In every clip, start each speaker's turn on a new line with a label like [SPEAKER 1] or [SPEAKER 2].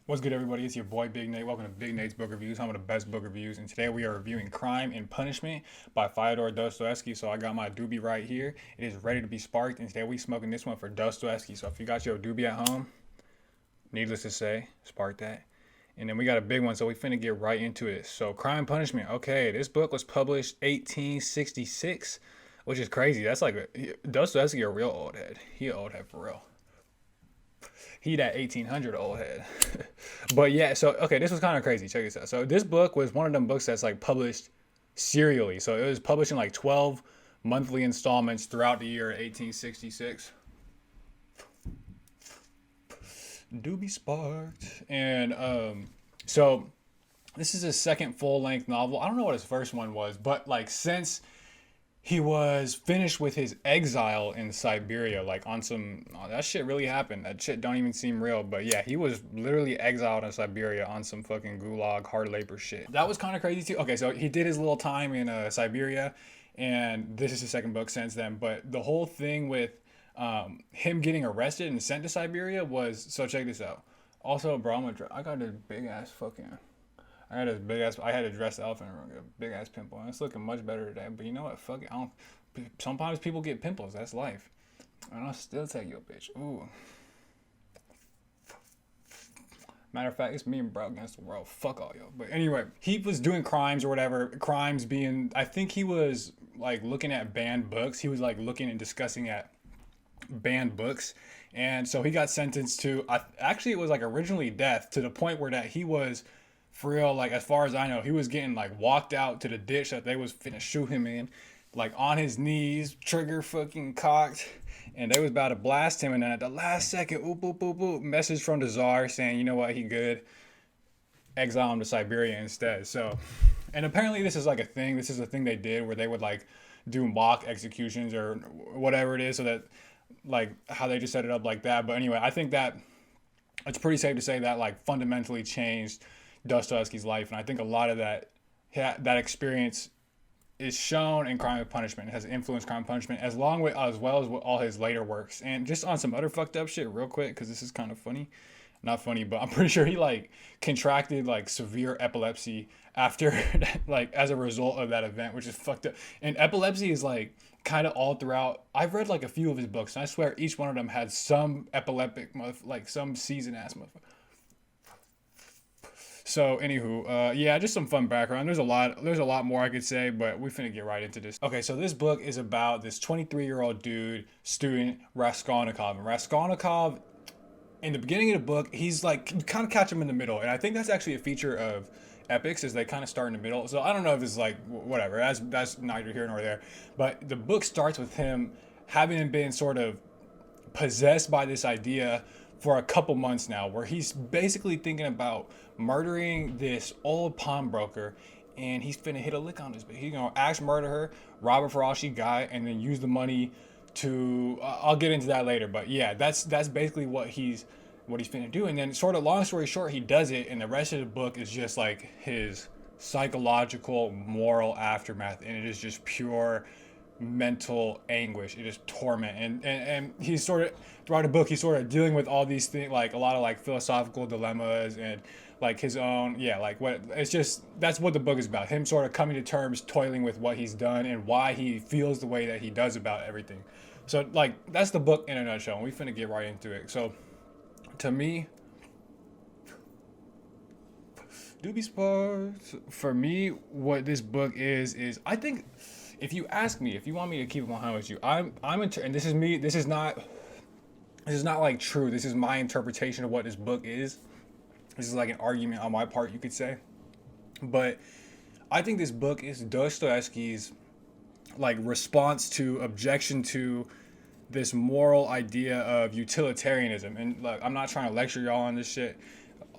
[SPEAKER 1] What's good, everybody? It's your boy Big Nate. Welcome to Big Nate's Book Reviews, home of the best book reviews. And today we are reviewing Crime and Punishment by Fyodor Dostoevsky. So I got my doobie right here. It is ready to be sparked. And today we smoking this one for Dostoevsky. So if you got your doobie at home, needless to say, spark that. And then we got a big one, so we finna get right into it. So Crime and Punishment. Okay, this book was published 1866, which is crazy. That's like Dostoevsky a real old head. He an old head for real. He that 1800 old head. But yeah, so okay, this was kind of crazy. Check this out. So this book was one of them books that's like published serially. So it was published in like 12 monthly installments throughout the year 1866. Doobie sparked. And so this is his second full-length novel. I don't know what his first one was, but like since he was finished with his exile in Siberia, like on some, oh, that shit really happened. That shit don't even seem real. But yeah, he was literally exiled in Siberia on some fucking gulag hard labor shit. That was kind of crazy too. Okay, so he did his little time in Siberia, and this is his second book since then. But the whole thing with him getting arrested and sent to Siberia was, so check this out. Also, bro, I got this big ass fucking, I had to dress the elephant in the room, get a big ass pimple, and it's looking much better today. But you know what? Fuck it. Sometimes people get pimples. That's life. And I'll still take your bitch. Ooh. Matter of fact, it's me and bro against the world. Fuck all y'all. But anyway, he was doing crimes or whatever. Crimes being, I think he was like looking at banned books. He was like looking and discussing at banned books. And so he got sentenced to, actually it was like originally death, to the point where that he was, for real, like as far as I know, he was getting like walked out to the ditch that they was finna shoot him in, like on his knees, trigger fucking cocked, and they was about to blast him. And then at the last second, oop, oop, oop, oop, message from the czar saying, you know what, he good, exile him to Siberia instead. So, and apparently this is like a thing. This is a thing they did where they would like do mock executions or whatever it is, so that like how they just set it up like that. But anyway, I think that it's pretty safe to say that like fundamentally changed Dostoevsky's life, and I think a lot of that experience is shown in Crime and Punishment. It has influenced Crime and Punishment as well as all his later works. And just on some other fucked up shit real quick, because this is kind of funny, not funny, but I'm pretty sure he like contracted like severe epilepsy after like as a result of that event, which is fucked up. And epilepsy is like kind of all throughout. I've read like a few of his books, and I swear each one of them had some epileptic like some season ass motherfucker. So anywho, yeah, just some fun background. There's a lot more I could say, but we finna get right into this. Okay, so this book is about this 23-year-old dude, student, Raskolnikov. And Raskolnikov, in the beginning of the book, he's like, you kind of catch him in the middle. And I think that's actually a feature of epics, is they kind of start in the middle. So I don't know if it's like, whatever, that's neither here nor there. But the book starts with him having been sort of possessed by this idea for a couple months now, where he's basically thinking about murdering this old pawnbroker, and he's finna hit a lick on this bitch. He's gonna axe murder her, rob her for all she got, and then use the money to I'll get into that later. But yeah, that's basically what he's finna do. And then sort of long story short, he does it, and the rest of the book is just like his psychological moral aftermath, and it is just pure mental anguish. It is torment, and he's sort of throughout the book he's sort of dealing with all these things, like a lot of like philosophical dilemmas and like his own, yeah, like what it's just, that's what the book is about, him sort of coming to terms, toiling with what he's done and why he feels the way that he does about everything. So like that's the book in a nutshell, and we finna get right into it. So to me, doobie sparks, for me, what this book is I think, if you ask me, if you want me to keep it 100 with you, and this is me. This is not like true. This is my interpretation of what this book is. This is like an argument on my part, you could say. But I think this book is Dostoevsky's like response to objection to this moral idea of utilitarianism. And like, I'm not trying to lecture y'all on this shit.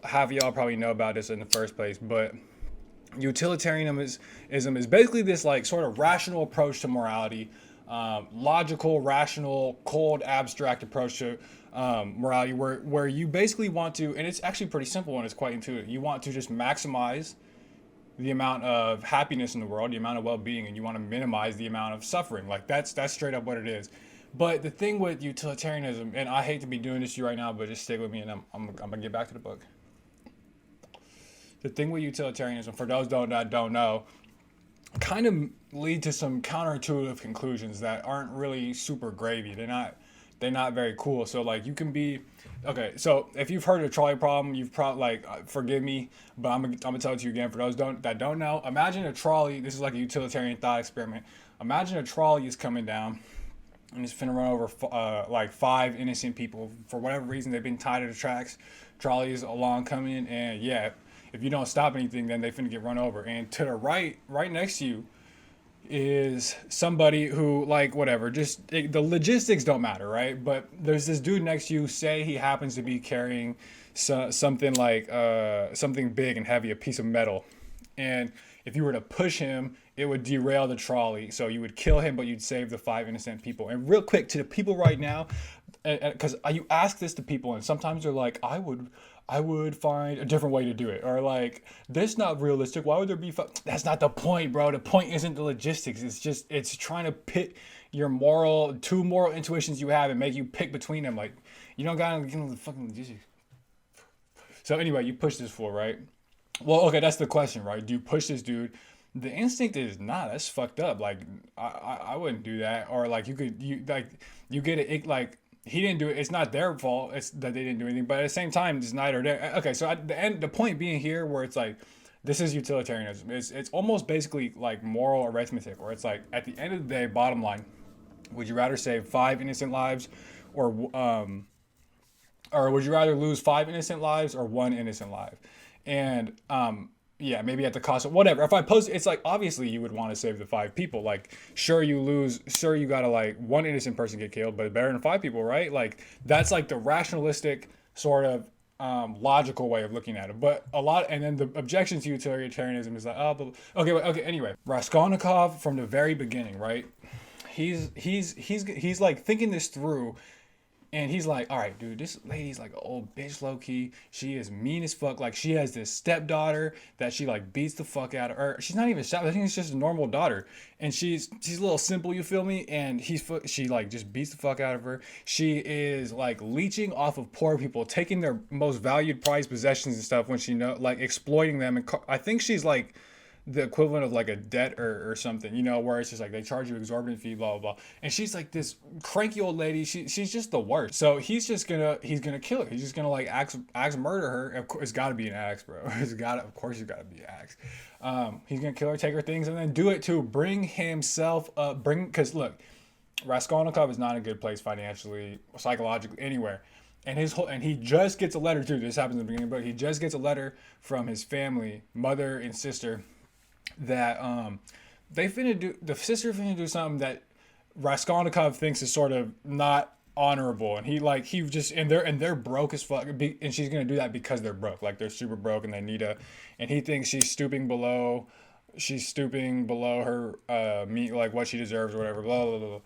[SPEAKER 1] Half of y'all probably know about this in the first place, but utilitarianism is basically this like sort of rational approach to morality, logical, rational, cold, abstract approach to morality, where you basically want to, and it's actually pretty simple and it's quite intuitive. You want to just maximize the amount of happiness in the world, the amount of well-being, and you want to minimize the amount of suffering. Like that's straight up what it is. But the thing with utilitarianism, and I hate to be doing this to you right now, but just stick with me, and I'm gonna get back to the book. the thing with utilitarianism, for those that don't know, kind of lead to some counterintuitive conclusions that aren't really super gravy. They're not very cool. So like you can be okay. So if you've heard of the trolley problem, you've probably like forgive me, but I'm gonna tell it to you again for those that don't know. Imagine a trolley. This is like a utilitarian thought experiment. Imagine a trolley is coming down and it's finna run over like 5 innocent people for whatever reason. They've been tied to the tracks. Trolley is along coming, and yeah, if you don't stop anything, then they finna get run over. And to the right next to you, is somebody who, like, whatever, just the logistics don't matter, right? But there's this dude next to you, say he happens to be carrying something like something big and heavy, a piece of metal, and if you were to push him, it would derail the trolley. So you would kill him, but you'd save the 5 innocent people. And real quick, to the people right now, because you ask this to people, and sometimes they're like, I would find a different way to do it, or like, this not realistic. Why would there be? That's not the point, bro. The point isn't the logistics. It's trying to pit your two moral intuitions you have and make you pick between them. Like, you don't gotta get into the fucking logistics. So anyway, you push this fool, right? Well, okay, that's the question, right? Do you push this dude? The instinct is, nah, that's fucked up. Like, I wouldn't do that. Or like, you get it, like, he didn't do it. It's not their fault. It's that they didn't do anything. But at the same time, it's neither there. Okay, so at the end, the point being here, where it's like, this is utilitarianism. It's almost basically like moral arithmetic, where it's like, at the end of the day, bottom line, would you rather save 5 innocent lives, or would you rather lose 5 innocent lives or 1 innocent life? And yeah, maybe at the cost of whatever. If I post, it's like, obviously you would want to save the 5 people. Like, sure you gotta, like, 1 innocent person get killed, but better than 5 people, right? Like, that's like the rationalistic sort of logical way of looking at it. But and then the objection to utilitarianism is like, okay, anyway, Raskolnikov from the very beginning, right? He's like thinking this through. And he's like, all right, dude, this lady's like an old bitch, low key. She is mean as fuck. Like, she has this stepdaughter that she like beats the fuck out of her. She's not even step. I think it's just a normal daughter. And she's a little simple, you feel me? And she like just beats the fuck out of her. She is like leeching off of poor people, taking their most valued prized possessions and stuff when like exploiting them. And I think she's like the equivalent of like a debt or something, you know, where it's just like they charge you exorbitant fee, blah, blah, blah. And she's like this cranky old lady. She's just the worst. So he's gonna kill her. He's just gonna like axe murder her. Of course, it's gotta be an axe, bro. Of course it's gotta be an axe. He's gonna kill her, take her things, and then do it to bring himself up, cause look, Raskolnikov is not in a good place financially, psychologically, anywhere. And he just gets a letter too. This happens in the beginning, but he just gets a letter from his family, mother and sister, that the sister finna do something that Raskolnikov thinks is sort of not honorable, and they're broke as fuck, and she's gonna do that because they're broke, like they're super broke and they need and he thinks she's stooping below her like what she deserves or whatever, blah blah blah blah,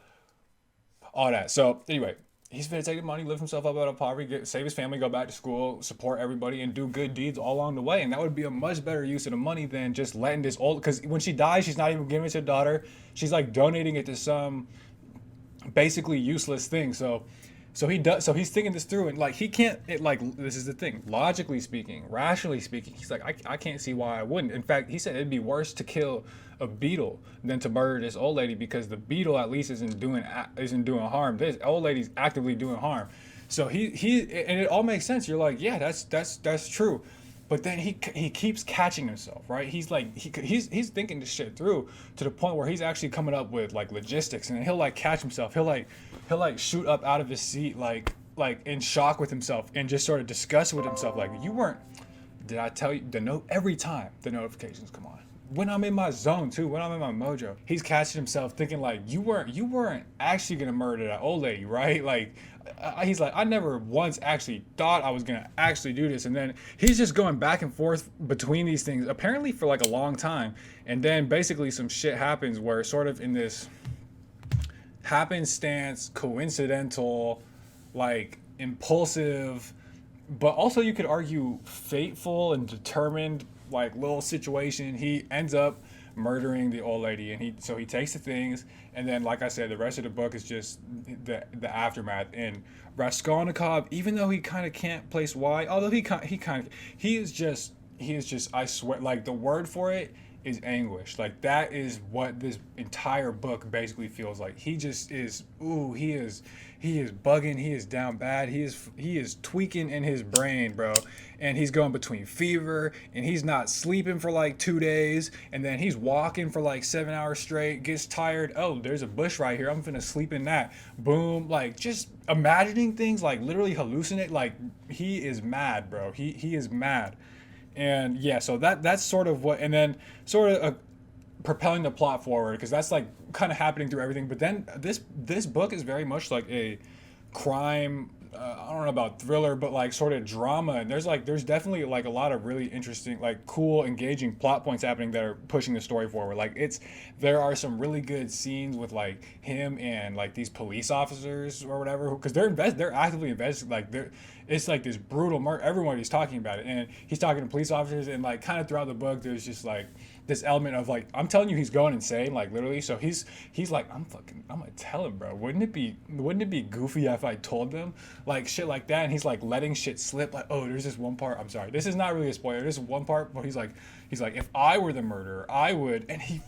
[SPEAKER 1] all that. So anyway, he's gonna take the money, lift himself up out of poverty, save his family, go back to school, support everybody, and do good deeds all along the way. And that would be a much better use of the money than just letting this old. Because when she dies, she's not even giving it to the daughter. She's like donating it to some basically useless thing. So he's thinking this through, and like he can't. This is the thing. Logically speaking, rationally speaking, he's like, I can't see why I wouldn't. In fact, he said it'd be worse to kill a beetle than to murder this old lady, because the beetle at least isn't doing harm. This old lady's actively doing harm. So he and it all makes sense. You're like, yeah, that's true. But then he keeps catching himself, right? He's like he's thinking this shit through to the point where he's actually coming up with like logistics, and he'll like catch himself. He'll like shoot up out of his seat like in shock with himself, and just sort of discuss with himself, like, did I tell you every time the notifications come on, when I'm in my zone too, when I'm in my mojo, he's catching himself thinking like, you weren't actually gonna murder that old lady, right? Like, he's like, I never once actually thought I was gonna actually do this. And then he's just going back and forth between these things, apparently for like a long time. And then basically some shit happens where, sort of in this happenstance, coincidental, like impulsive, but also you could argue fateful and determined, like little situation, he ends up murdering the old lady. And he takes the things, and then, like I said, the rest of the book is just the aftermath. And Raskolnikov, even though he kind of can't place why, although he is just he is just, I swear, like the word for it is anguish. Like that is what this entire book basically feels like. He just is, ooh, he is bugging, he is down bad, he is tweaking in his brain, bro. And he's going between fever, and he's not sleeping for like 2 days, and then he's walking for like 7 hours straight, gets tired. Oh, there's a bush right here, I'm gonna sleep in that. Boom. Like just imagining things, like literally hallucinate. Like he is mad, bro. He is mad. And yeah, so that's sort of what, and then sort of propelling the plot forward, because that's like kind of happening through everything. But then this book is very much like a crime, I don't know about thriller, but like sort of drama. And there's definitely like a lot of really interesting, like cool, engaging plot points happening that are pushing the story forward. Like there are some really good scenes with like him and like these police officers or whatever, because they're actively invested. Like it's like this brutal murder. Everyone is talking about it, and he's talking to police officers, and like kind of throughout the book, there's just like this element of like, I'm telling you, he's going insane, like literally. So he's like, I'm gonna tell him, bro. Wouldn't it be goofy if I told them, like shit like that? And he's like letting shit slip, like, oh, there's this one part. I'm sorry, this is not really a spoiler. There's one part where he's like, if I were the murderer, I would, and he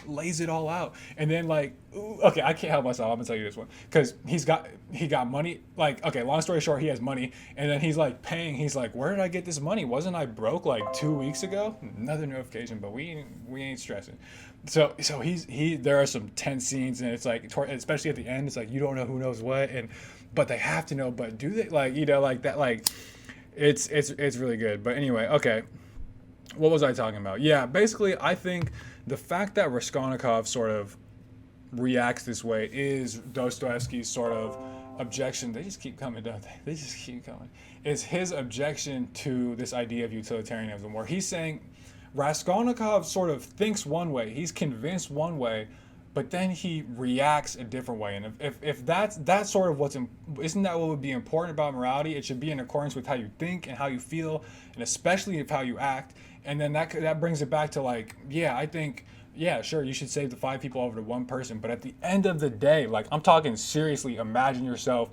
[SPEAKER 1] lays it all out. And then like, okay, I can't help myself, I'm gonna tell you this one, because he got money. Like, okay, long story short, he has money, and then he's like paying. He's like, where did I get this money? Wasn't I broke like 2 weeks ago? Another notification, but we ain't stressing. So there are some tense scenes, and it's like, especially at the end, it's like you don't know who knows what, and but they have to know. But do they, like, you know, like that? Like it's really good. But anyway, okay, what was I talking about? Yeah, basically, I think the fact that Raskolnikov sort of reacts this way is Dostoevsky's sort of objection. They just keep coming, don't they? They just keep coming. It's his objection to this idea of utilitarianism, where he's saying Raskolnikov sort of thinks one way, he's convinced one way, but then he reacts a different way. And if that's sort of isn't that what would be important about morality? It should be in accordance with how you think and how you feel, and especially of how you act. And then that brings it back to like, yeah, I think, yeah, sure, you should save the 5 people over to 1 person. But at the end of the day, like, I'm talking seriously, imagine yourself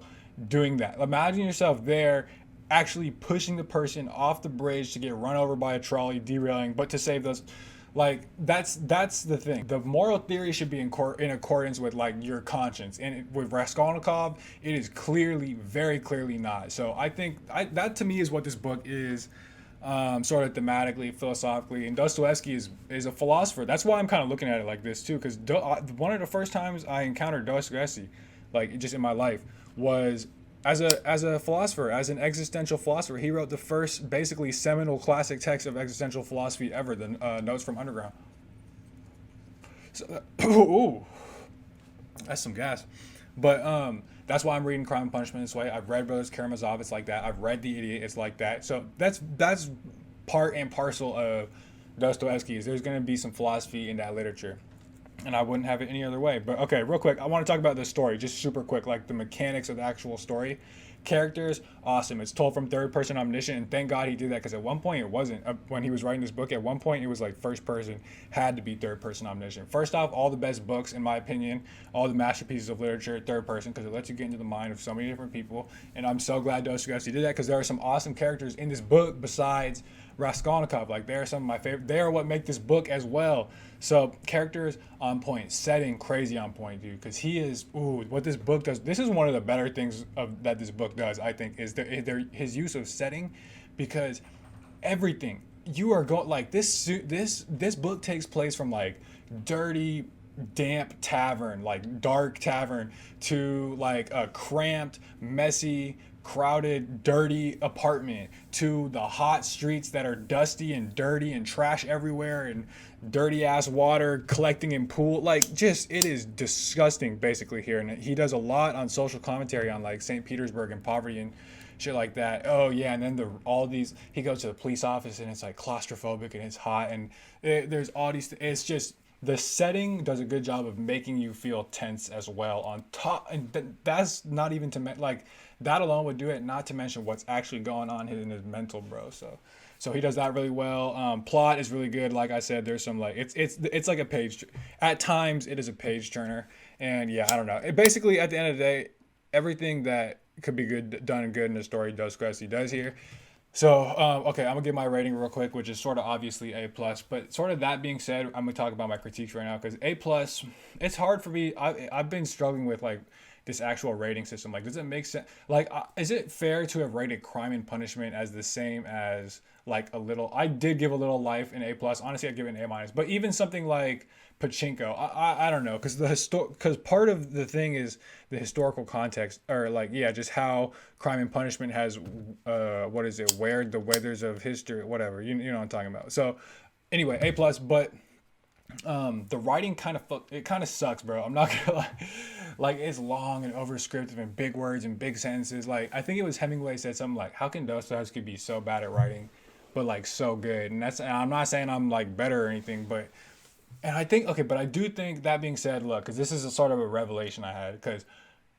[SPEAKER 1] doing that. Imagine yourself there actually pushing the person off the bridge to get run over by a trolley, derailing, but to save those. Like, that's the thing. The moral theory should be in accordance with like your conscience. And with Raskolnikov, it is clearly, very clearly not. So I think that to me is what this book is. Sort of thematically, philosophically, and Dostoevsky is a philosopher. That's why I'm kind of looking at it like this too, because one of the first times I encountered Dostoevsky, like just in my life, was as a philosopher, as an existential philosopher. He wrote the first basically seminal classic text of existential philosophy ever, the Notes from Underground. So, ooh, that's some gas. But that's why I'm reading Crime and Punishment this way. I've read Brothers Karamazov, it's like that. I've read The Idiot, it's like that. So that's part and parcel of Dostoevsky, is there's going to be some philosophy in that literature. And I wouldn't have it any other way. But okay, real quick, I want to talk about this story, just super quick, like the mechanics of the actual story. Characters, awesome. It's told from third person omniscient, and thank God he did that, because at one point it wasn't. When he was writing this book, at one point it was like first person, had to be third person omniscient. First off, all the best books, in my opinion, all the masterpieces of literature, third person, because it lets you get into the mind of so many different people. And I'm so glad Dostoevsky did that, because there are some awesome characters in this book besides Raskolnikov. Like, they are some of my favorite. They are what make this book as well. So characters on point, setting crazy on point, dude. Because he is, what this book does. This is one of the better things that this book does, I think, is his use of setting, because everything you are going, like, this book takes place from like dirty, damp tavern, like dark tavern, to like a cramped, messy, crowded, dirty apartment, to the hot streets that are dusty and dirty and trash everywhere and dirty ass water collecting in pool. Like, just, it is disgusting basically here. And he does a lot on social commentary on like St. Petersburg and poverty and shit like that. Oh yeah, and then he goes to the police office and it's like claustrophobic and it's hot, and there's all these, it's just, the setting does a good job of making you feel tense as well on top. And that's not even to like, that alone would do it, not to mention what's actually going on in his mental, bro. So he does that really well. Plot is really good. Like I said, there's some like, it's like a page, at times it is a page turner. And yeah, I don't know. Basically, at the end of the day, everything that could be done and good in the story, Dostoevsky does here. So, okay, I'm gonna give my rating real quick, which is sort of obviously A plus. But sort of that being said, I'm gonna talk about my critiques right now because A plus, it's hard for me. I've been struggling with like this actual rating system. Like, does it make sense? Like, is it fair to have rated Crime and Punishment as the same as like a little? I did give a little life in A plus. Honestly, I'd give it an A minus. But even something like Pachinko, I don't know, because because part of the thing is the historical context, or like, yeah, just how Crime and Punishment has what is it, weared the weathers of history, whatever, you know what I'm talking about. So anyway, A plus. But the writing kind of it kind of sucks, bro. I'm not gonna lie. Like, it's long and overscriptive and big words and big sentences. Like, I think it was Hemingway said something like, how can Dostoevsky be so bad at writing but like so good? And I'm not saying I'm like better or anything, but and I think, okay, but I do think, that being said, look, because this is a sort of a revelation I had. Because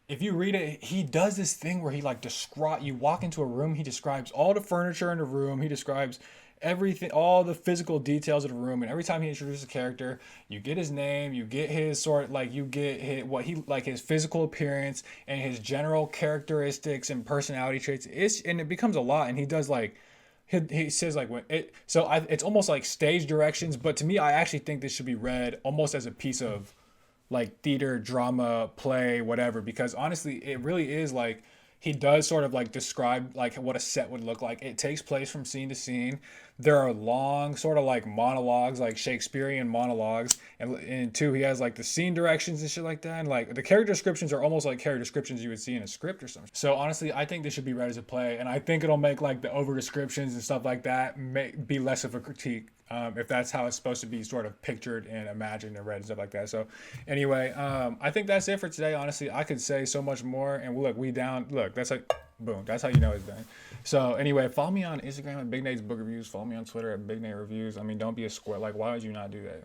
[SPEAKER 1] if you read it, he does this thing where he like describe. You walk into a room, he describes all the furniture in the room. He describes everything, all the physical details of the room. And every time he introduces a character, you get his name, you get his sort, like you get his, what he like, his physical appearance and his general characteristics and personality traits. And it becomes a lot. And he does like he says like when it so it's almost like stage directions, but to me I actually think this should be read almost as a piece of like theater, drama, play, whatever, because honestly it really is like he does sort of like describe like what a set would look like. It takes place from scene to scene. There are long sort of like monologues, like Shakespearean monologues, and two, he has like the scene directions and shit like that, and like the character descriptions are almost like character descriptions you would see in a script or something. So honestly, I think this should be read as a play, and I think it'll make like the over descriptions and stuff like that be less of a critique, if that's how it's supposed to be sort of pictured and imagined and read and stuff like that. So anyway, I think that's it for today. Honestly, I could say so much more, and look, we down. Look, that's like, boom. That's how you know it's done. So anyway, follow me on Instagram at Big Nate's Book Reviews. Follow me on Twitter at Big Nate Reviews. I mean, don't be a square. Like, why would you not do that?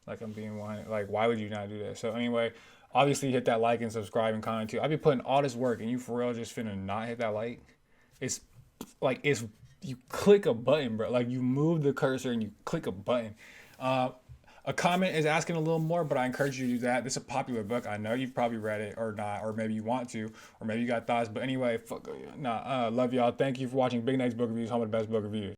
[SPEAKER 1] Like, I'm being one. Like, why would you not do that? So anyway, obviously hit that like and subscribe and comment too. I be putting all this work, and you for real just finna not hit that like. It's like it's you click a button, bro. Like, you move the cursor and you click a button. Uh, a comment is asking a little more, but I encourage you to do that. This is a popular book. I know you've probably read it or not, or maybe you want to, or maybe you got thoughts. But anyway, fuck, love y'all. Thank you for watching Big Nate's Book Reviews, home of the best book reviews.